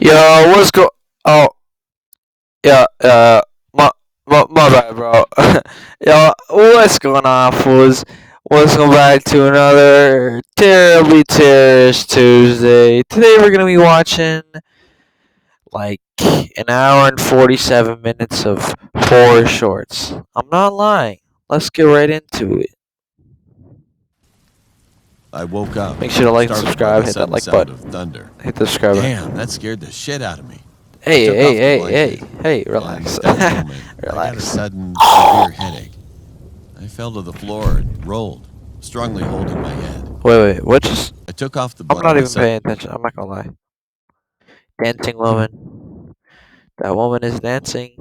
Yo, what's go? Oh, yeah, my bad, bro. Yo, what's going on, fools? Welcome back to another terribly terrorist Tuesday. Today we're gonna be watching like an hour and 47 minutes of horror shorts. I'm not lying. Let's get right into it. I woke up. Make sure to like and startled subscribe. by the Hit that sudden like sound button. of thunder. Hit the subscribe button. Damn, that scared the shit out of me. Hey, took hey, off the hey, blanket, hey, And relax. at that moment, I got a Relax. sudden severe headache. I fell to the floor and rolled, strongly holding my head. Wait, what just? I took off the I'm blanket. not even paying attention. I'm not gonna lie. Dancing woman. That woman is dancing.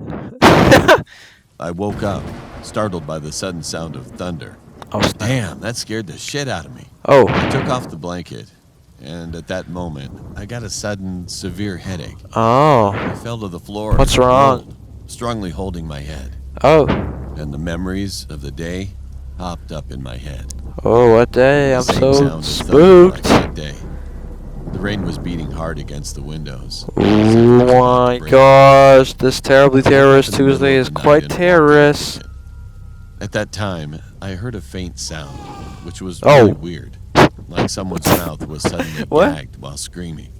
I woke up, startled by the sudden sound of thunder. Oh, snap. Damn, that scared the shit out of me. Oh, I took off the blanket, and at that moment, I got a sudden severe headache. oh, I fell to the floor. What's and wrong? rolled, strongly holding my head. oh, And the memories of the day popped up in my head. oh! What day? I'm The same so sound of thunder like spooked. that day. The rain was beating hard against the windows. Oh my gosh! This terribly terrorist Tuesday is quite terrorous. At that time, I heard a faint sound, which was Oh. really weird, like someone's mouth was suddenly What? gagged while screaming.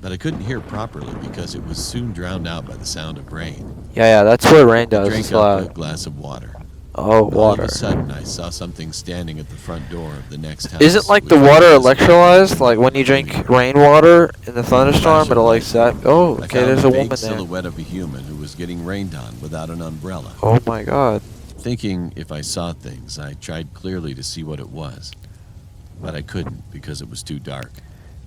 But I couldn't hear properly because it was soon drowned out by the sound of rain. Yeah, that's what rain I does. drank It's up a loud. glass of water. Oh, All of water. a sudden, I saw something standing at the front door of the next house. Is it like which the was water visible electrolyzed? Like when you drink rainwater in the thunderstorm, it'll like that. Oh, I okay. found There's the a vague woman there. silhouette of a human who was getting rained on without an umbrella. Oh my god. Thinking if I saw things, I tried clearly to see what it was. But I couldn't because it was too dark.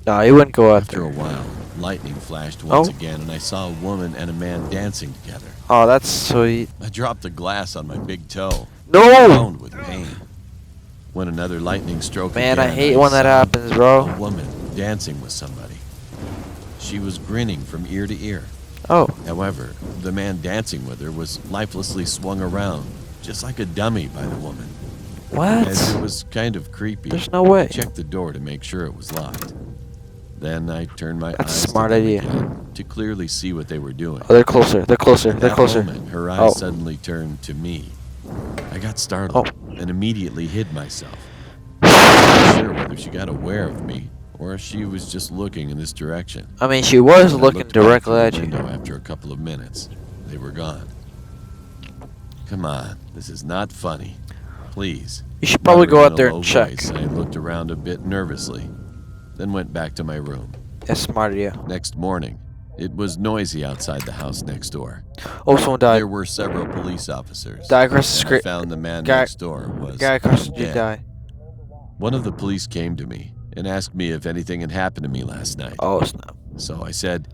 Nah, you wouldn't go out After there. a while, lightning flashed once Oh. again, and I saw a woman and a man dancing together. Oh, that's sweet. I dropped the glass on my big toe, No! moaned with pain. When another lightning stroke Man, I again, hate when that saw happens, a bro. woman dancing with somebody. She was grinning from ear to ear. Oh, However, the man dancing with her was lifelessly swung around, just like a dummy by the woman. And it what? was kind of creepy. There's no way. I checked the door to make sure it was locked. Then I turned my That's a eyes smart to them idea. again to clearly see what they were doing. Oh, they're closer. They're closer. At They're that closer. moment, her eyes Oh. suddenly turned to me. I got startled and immediately hid myself. I wasn't sure whether she got aware of me or if she was just looking in this direction. I mean, she was When I looking looked back directly through the at you. window after a couple of minutes, they were gone. Come on, this is not funny. Please. You should probably go Muttering out in a there low and check. voice, I looked around a bit nervously, then went back to my room. That's smart idea. Next morning, it was noisy outside the house next door. Oh, someone died. There were several police officers. Guy across the and I street. found the man Guy- next door was Guy across the street dead. died. One of the police came to me and asked me if anything had happened to me last night. Oh, snap. So I said,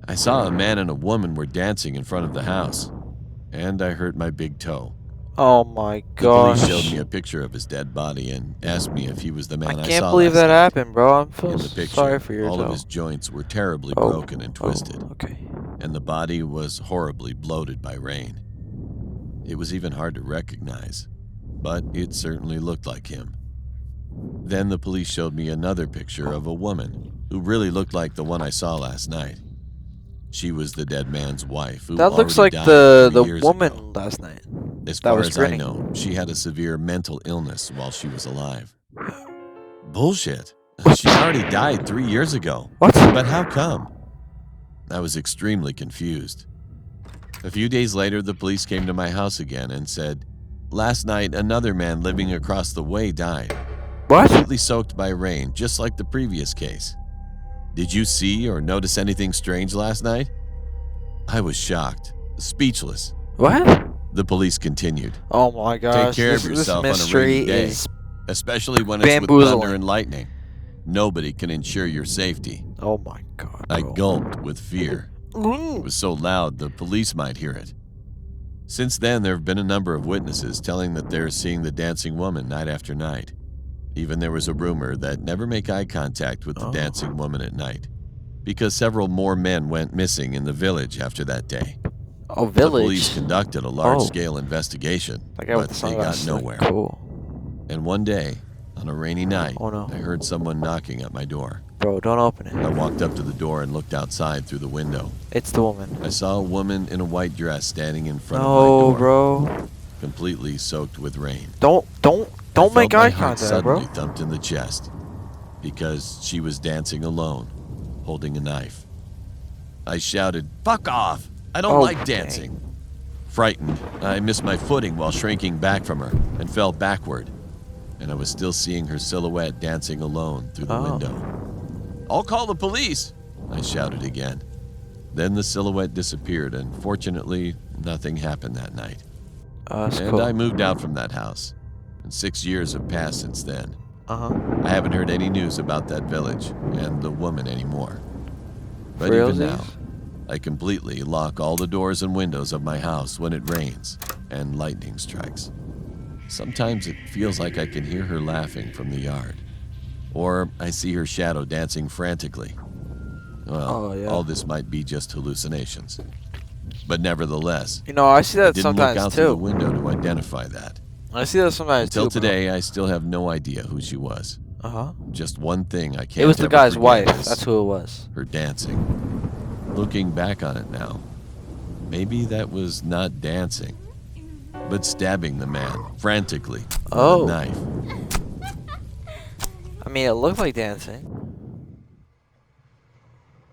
I saw a man and a woman were dancing in front of the house, and I hurt my big toe. Oh my The police gosh. showed me a picture of his dead body and asked me if he was the man I saw. I can't believe last that night. happened, bro. I'm In feeling the picture, sorry for your all toe. of his joints were terribly Oh, broken and twisted, okay. and the body was horribly bloated by rain. It was even hard to recognize, but it certainly looked like him. Then the police showed me another picture of a woman who really looked like the one I saw last night. She was the dead man's wife, who That looks already like died 3 the years woman ago. last night. As that far was as grinning. I know, she had a severe mental illness while she was alive. Bullshit. She already died 3 years ago. What? But how come? I was extremely confused. A few days later, the police came to my house again and said, last night, another man living across the way died, What? completely soaked by rain, just like the previous case. Did you see or notice anything strange last night? I was shocked, speechless. What? The police continued. Oh my gosh. Take care this, of yourself this on a rainy mystery day, is. especially when it's with bamboozling. thunder and lightning. Nobody can ensure your safety. Oh my god. I Bro. gulped with fear. It was so loud the police might hear it. Since then, there have been a number of witnesses telling that they're seeing the dancing woman night after night. Even there was a rumor that never make eye contact with the dancing woman at night, because several more men went missing in the village after that day. Oh, The village. police conducted a large-scale investigation, That guy with but the they got sunglasses. nowhere. Cool. And one day, on a rainy night, Oh, no. I heard someone knocking at my door. Bro, don't open I it. walked up to the door and looked outside through the window. It's the woman. I saw a woman in a white dress standing in front of my No, door, bro. completely soaked with rain. Don't make My eye heart contact, suddenly bro. thumped in the chest because she was dancing alone, holding a knife. I shouted, "Fuck off! I don't like dancing." Frightened, I missed my footing while shrinking back from her and fell backward, and I was still seeing her silhouette dancing alone through the window. "I'll call the police," I shouted again. Then the silhouette disappeared, and fortunately, nothing happened that night. That's And cool. I moved out from that house, and 6 years have passed since then. Uh-huh. I haven't heard any news about that village and the woman anymore. But For even realsies? now, I completely lock all the doors and windows of my house when it rains and lightning strikes. Sometimes it feels like I can hear her laughing from the yard, or I see her shadow dancing frantically. Well, all this might be just hallucinations. But nevertheless, You know, I see I that didn't look sometimes out through the too. window to identify that. I see that sometimes Until too. today, I still have no idea who she was. Uh-huh. Just one thing I can't It was the ever guy's forget wife. is That's who it was. her dancing. Looking back on it now, maybe that was not dancing, but stabbing the man frantically with a knife. I mean, it looked like dancing.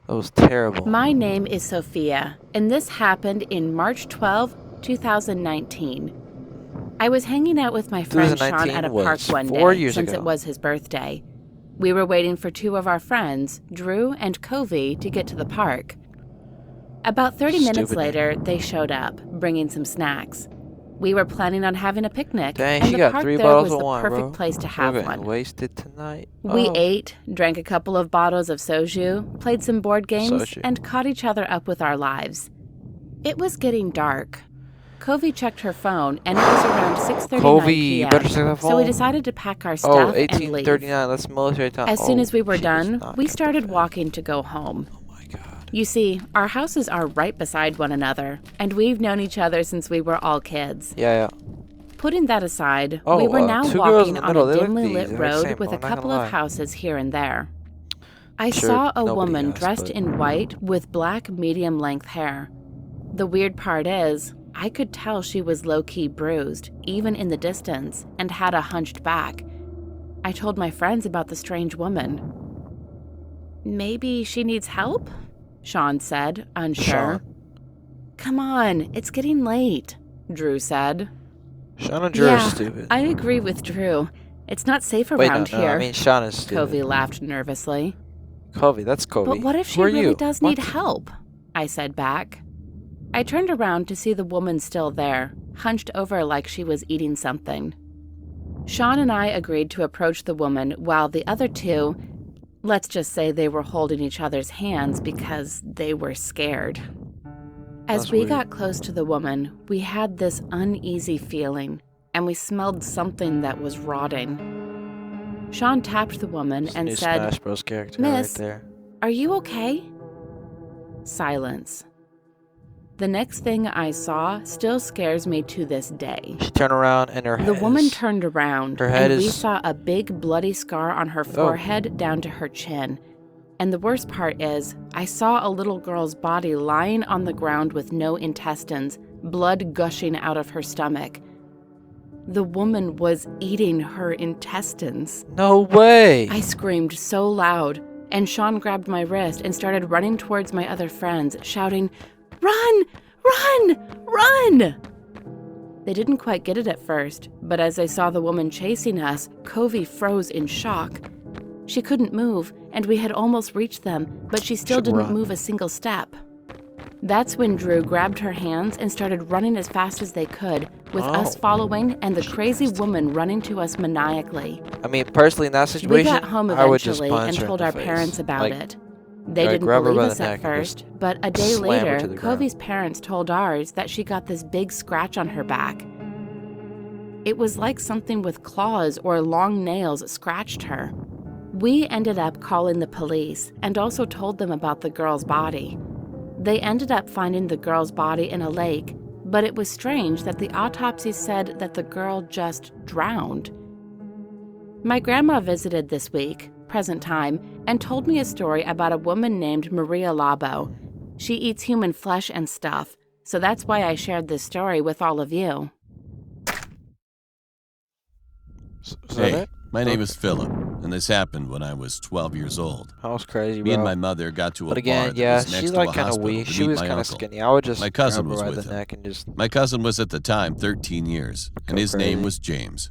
That was terrible. My name is Sophia, and this happened in March 12, 2019. I was hanging out with my friend Sean at a park one day since it was his birthday. We were waiting for two of our friends, Drew and Covey, to get to the park. About 30 minutes later, they showed up, bringing some snacks. We were planning on having a picnic, Dang, and she the got park 3 there bottles was of the wine, perfect bro. place to have We're one. getting wasted tonight. We ate, drank a couple of bottles of soju, played some board games, and caught each other up with our lives. It was getting dark. Covey checked her phone, and it was around 6:39 p.m. Better check that phone. So we decided to pack our stuff and leave. 1839, that's military time. As soon as we were done, we started walking to go home. Oh my god. You see, our houses are right beside one another, and we've known each other since we were all kids. Yeah. Putting that aside, we were now walking on a dimly lit road with a couple of houses here and there. I saw a woman dressed in white with black medium-length hair. The weird part is, I could tell she was low-key bruised, even in the distance, and had a hunched back. I told my friends about the strange woman. "Maybe she needs help?" Sean said, unsure. "Come on, it's getting late," Drew said. Sean and Drew are stupid. I agree with Drew. It's not safe around here. I mean, Sean is stupid. Covey laughed nervously. Covey, that's Covey. But what if she really does need help? I said back. I turned around to see the woman still there, hunched over like she was eating something. Sean and I agreed to approach the woman while the other two, let's just say they were holding each other's hands because they were scared. As we got close to the woman, we had this uneasy feeling, and we smelled something that was rotting. Sean tapped the woman and said, Smash Bros character "Miss, right there. Are you okay?" Silence. The next thing I saw still scares me to this day. She turned around and her head The woman turned around, head and we is- saw a big bloody scar on her forehead down to her chin. And the worst part is, I saw a little girl's body lying on the ground with no intestines, blood gushing out of her stomach. The woman was eating her intestines. No way! I screamed so loud, and Sean grabbed my wrist and started running towards my other friends, shouting, "Run! Run! Run!" They didn't quite get it at first, but as they saw the woman chasing us, Covey froze in shock. She couldn't move, and we had almost reached them, but she still didn't move a single step. That's when Drew grabbed her hands and started running as fast as they could, with us following and the crazy woman running to us maniacally. I mean, personally, in that We situation, got home I would just eventually punch and her in told the our face. parents about Like, it. They I'd didn't grab her believe by the us at neck and first, but a day slam her to later, the ground. Covey's parents told ours that she got this big scratch on her back. It was like something with claws or long nails scratched her. We ended up calling the police and also told them about the girl's body. They ended up finding the girl's body in a lake, but it was strange that the autopsy said that the girl just drowned. My grandma visited this week, present time and told me a story about a woman named Maria Labo. She eats human flesh and stuff, so that's why I shared this story with all of you. Hey, my name is Philip, and this happened when I was 12 years old. That was crazy, Me bro. and my mother got to a But again, bar that yeah, was next she's to like a kind of hospital weak. to She meet was my kind of uncle. skinny. I would just My cousin grab her was by with the him. neck and just. My cousin was at the time 13 years, and his crazy. name was James.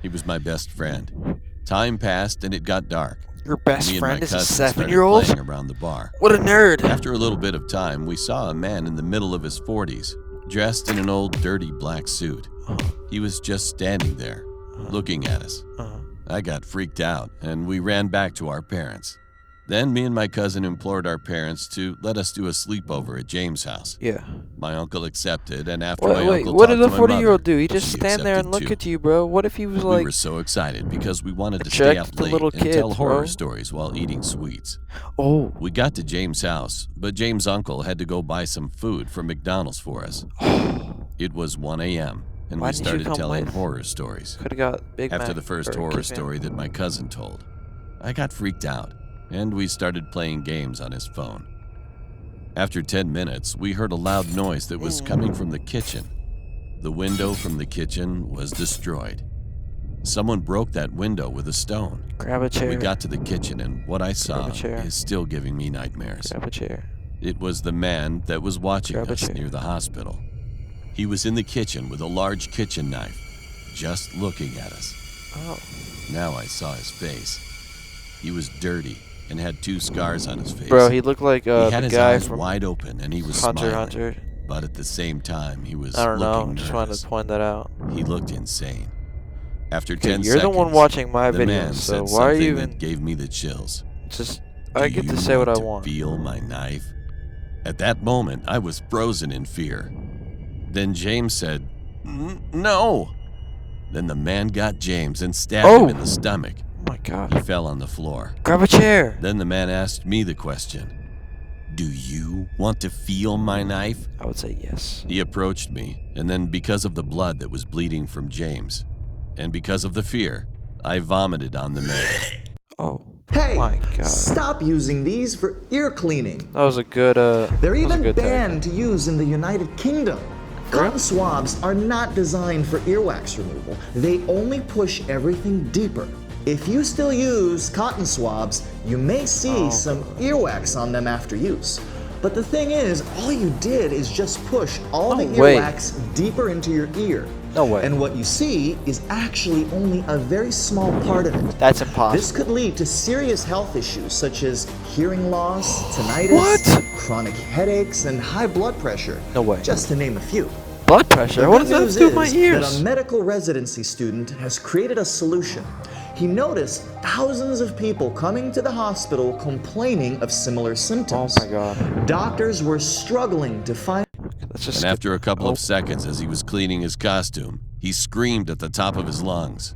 He was my best friend. Time passed and it got dark. Your best Me and friend my is a cousin started 7-year-old? playing around the bar. What a nerd! After a little bit of time, we saw a man in the middle of his 40s, dressed in an old dirty black suit. He was just standing there, looking at us. I got freaked out, and we ran back to our parents. Then me and my cousin implored our parents to let us do a sleepover at James' house. Yeah. My uncle accepted, and after my uncle what talked did to the my 40-year-old mother, do? He just she stand there and accepted look too. at you, bro. What if he was We like... were so excited because we wanted to check stay up the late little and tell kids, horror bro. stories while eating sweets. Oh. We got to James' house, but James' uncle had to go buy some food from McDonald's for us. It was 1 a.m., and Why we didn't you started come telling late? horror stories. Could have got Big Mac. After the first or horror Kit Kat. story that my cousin told, I got freaked out, and we started playing games on his phone. After 10 minutes, we heard a loud noise that was coming from the kitchen. The window from the kitchen was destroyed. Someone broke that window with a stone. Grab a chair. We got to the kitchen, and what I saw chair. is still giving me nightmares. Grab a chair. It was the man that was watching Grab a us chair. near the hospital. He was in the kitchen with a large kitchen knife, just looking at us. Oh. Now I saw his face. He was dirty and had 2 scars on his face. Bro, he looked like he had the his guy eyes from wide open and he was Hunter smiling. Hunter. But at the same time, he was I don't know. looking Just wanted nervous. to point that out. He looked insane. After Okay, 10 you're seconds, the one watching my the man videos, so said why are something you that even... gave me the chills. Just... Do I get you to say what I to want. Feel my knife? At that moment, I was frozen in fear. Then James said, "No." Then the man got James and stabbed him in the stomach. Oh my god. He fell on the floor. Grab a chair. Then the man asked me the question, "Do you want to feel my knife?" I would say yes. He approached me, and then because of the blood that was bleeding from James, and because of the fear, I vomited on the man. Oh. Hey, my god. stop using these for ear cleaning. That was a good, They're even good banned to use in the United Kingdom. Cotton swabs are not designed for earwax removal. They only push everything deeper. If you still use cotton swabs, you may see some earwax on them after use. But the thing is, all you did is just push all the earwax deeper into your ear. No way. And what you see is actually only a very small part of it. That's impossible. This could lead to serious health issues such as hearing loss, tinnitus, chronic headaches, and high blood pressure. No way. Just to name a few. Blood pressure? What does that have to do with my That ears? a medical residency student has created a solution. He noticed thousands of people coming to the hospital complaining of similar symptoms. Oh my god. Doctors were struggling to find... And after a couple of seconds as he was cleaning his costume, he screamed at the top of his lungs.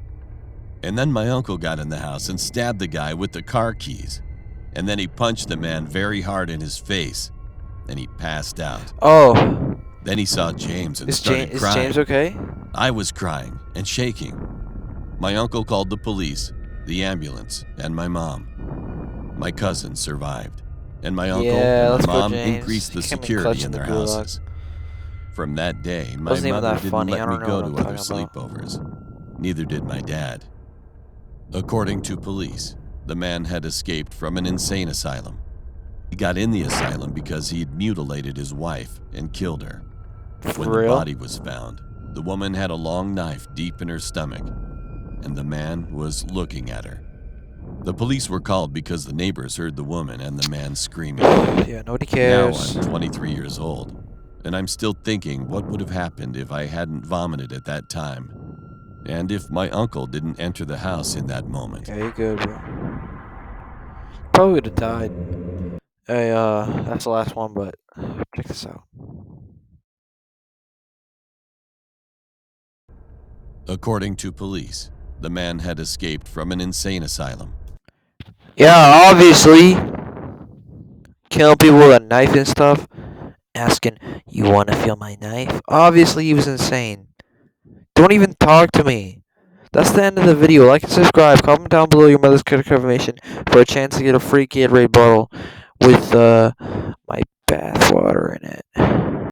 And then my uncle got in the house and stabbed the guy with the car keys. And then he punched the man very hard in his face. And he passed out. Oh. Then he saw James and started crying. Is James okay? I was crying and shaking. My uncle called the police, the ambulance, and my mom. My cousin survived. And my uncle and my mom increased the security in their houses. From that day, my mother didn't let me go to other sleepovers. Neither did my dad. According to police, the man had escaped from an insane asylum. He got in the asylum because he'd mutilated his wife and killed her. When the body was found, the woman had a long knife deep in her stomach, and the man was looking at her. The police were called because the neighbors heard the woman and the man screaming. Yeah, nobody cares. Now I'm 23 years old, and I'm still thinking what would have happened if I hadn't vomited at that time, and if my uncle didn't enter the house in that moment. Yeah, you're good, bro. Probably would have died. Hey, that's the last one, but check this out. According to police, the man had escaped from an insane asylum. Yeah, obviously. Killing people with a knife and stuff. Asking, "You want to feel my knife?" Obviously, he was insane. Don't even talk to me. That's the end of the video. Like and subscribe. Comment down below your mother's credit card information for a chance to get a free Gatorade bottle with